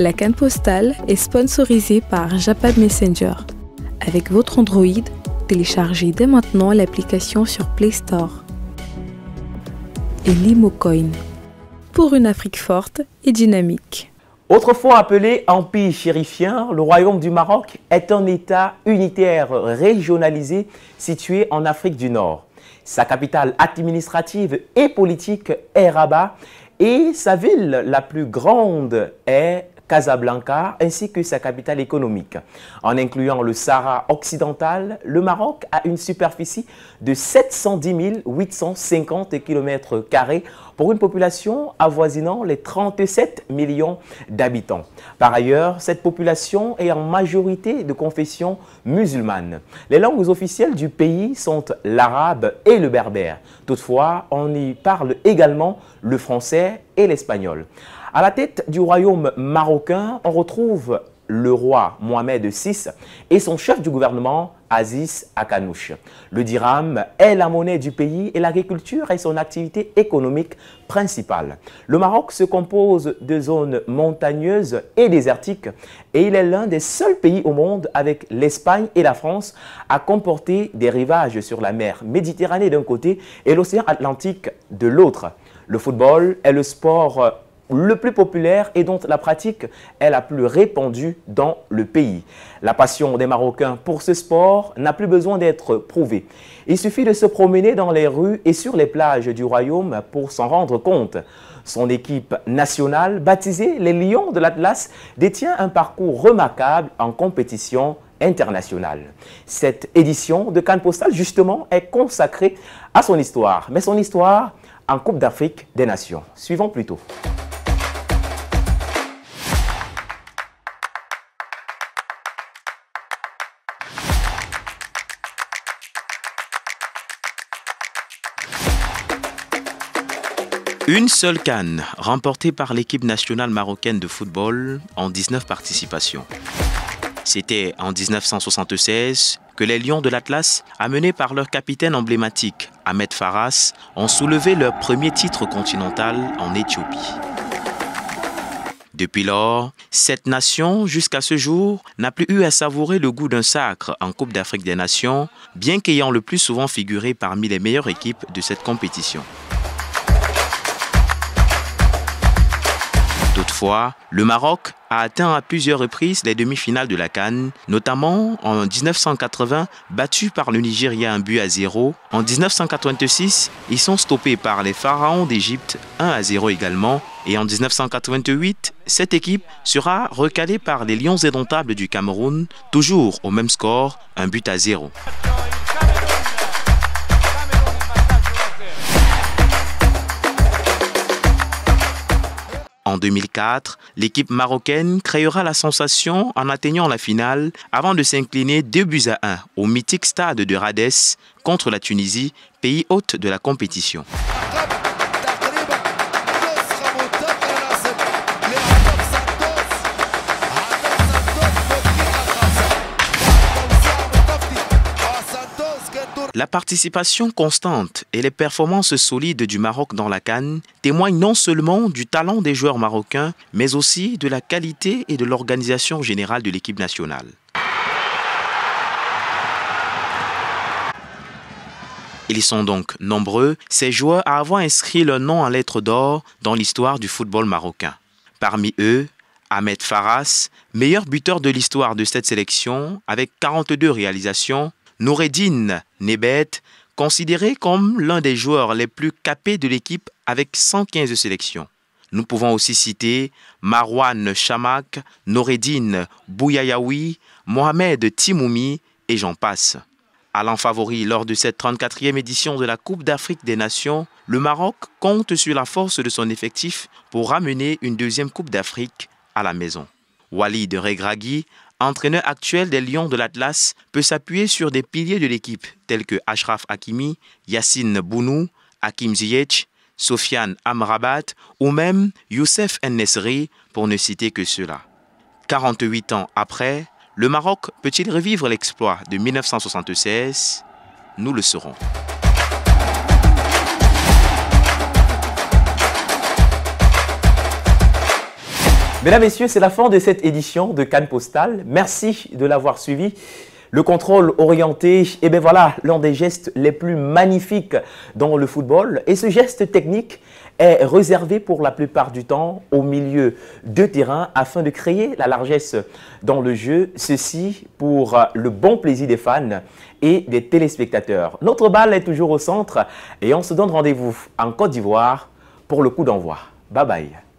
La CAN postale est sponsorisée par Japad Messenger. Avec votre Android, téléchargez dès maintenant l'application sur Play Store. Et Limocoin, pour une Afrique forte et dynamique. Autrefois appelé Empire chérifien, le Royaume du Maroc est un État unitaire régionalisé situé en Afrique du Nord. Sa capitale administrative et politique est Rabat et sa ville la plus grande est Casablanca, ainsi que sa capitale économique. En incluant le Sahara occidental, le Maroc a une superficie de 710 850 km² pour une population avoisinant les 37 millions d'habitants. Par ailleurs, cette population est en majorité de confession musulmane. Les langues officielles du pays sont l'arabe et le berbère. Toutefois, on y parle également le français et l'espagnol. À la tête du royaume marocain, on retrouve le roi Mohamed VI et son chef du gouvernement, Aziz Akanouche. Le dirham est la monnaie du pays et l'agriculture est son activité économique principale. Le Maroc se compose de zones montagneuses et désertiques et il est l'un des seuls pays au monde avec l'Espagne et la France à comporter des rivages sur la mer Méditerranée d'un côté et l'océan Atlantique de l'autre. Le football est le sport le plus populaire et dont la pratique est la plus répandue dans le pays. La passion des Marocains pour ce sport n'a plus besoin d'être prouvée. Il suffit de se promener dans les rues et sur les plages du royaume pour s'en rendre compte. Son équipe nationale, baptisée les Lions de l'Atlas, détient un parcours remarquable en compétition internationale. Cette édition de CAN postale, justement, est consacrée à son histoire. Mais son histoire en Coupe d'Afrique des Nations. Suivons plutôt. Une seule CAN remportée par l'équipe nationale marocaine de football en 19 participations. C'était en 1976 que les Lions de l'Atlas, amenés par leur capitaine emblématique Ahmed Farras, ont soulevé leur premier titre continental en Éthiopie. Depuis lors, cette nation, jusqu'à ce jour, n'a plus eu à savourer le goût d'un sacre en Coupe d'Afrique des Nations, bien qu'ayant le plus souvent figuré parmi les meilleures équipes de cette compétition. Toutefois, le Maroc a atteint à plusieurs reprises les demi-finales de la CAN, notamment en 1980, battu par le Nigeria 1-0. En 1986, ils sont stoppés par les Pharaons d'Égypte 1-0 également. Et en 1988, cette équipe sera recalée par les Lions indomptables du Cameroun, toujours au même score, 1-0. En 2004, l'équipe marocaine créera la sensation en atteignant la finale avant de s'incliner 2-1 au mythique stade de Rades contre la Tunisie, pays hôte de la compétition. La participation constante et les performances solides du Maroc dans la CAN témoignent non seulement du talent des joueurs marocains, mais aussi de la qualité et de l'organisation générale de l'équipe nationale. Ils sont donc nombreux, ces joueurs à avoir inscrit leur nom en lettres d'or dans l'histoire du football marocain. Parmi eux, Ahmed Farras, meilleur buteur de l'histoire de cette sélection avec 42 réalisations, Noureddine Nebet, considéré comme l'un des joueurs les plus capés de l'équipe avec 115 sélections. Nous pouvons aussi citer Marwan Chamak, Noureddine Bouyayaoui, Mohamed Timoumi et j'en passe. Allant favori lors de cette 34e édition de la Coupe d'Afrique des Nations, le Maroc compte sur la force de son effectif pour ramener une deuxième Coupe d'Afrique à la maison. Walid Regragui, entraîneur actuel des Lions de l'Atlas, peut s'appuyer sur des piliers de l'équipe tels que Achraf Hakimi, Yassine Bounou, Hakim Ziyech, Sofiane Amrabat ou même Youssef En-Nesyri, pour ne citer que ceux-là. 48 ans après, le Maroc peut-il revivre l'exploit de 1976? Nous le saurons. Mesdames, Messieurs, c'est la fin de cette édition de Cannes Postale. Merci de l'avoir suivi. Le contrôle orienté, et bien voilà, l'un des gestes les plus magnifiques dans le football. Et ce geste technique est réservé pour la plupart du temps au milieu de terrain afin de créer la largesse dans le jeu. Ceci pour le bon plaisir des fans et des téléspectateurs. Notre balle est toujours au centre et on se donne rendez-vous en Côte d'Ivoire pour le coup d'envoi. Bye bye.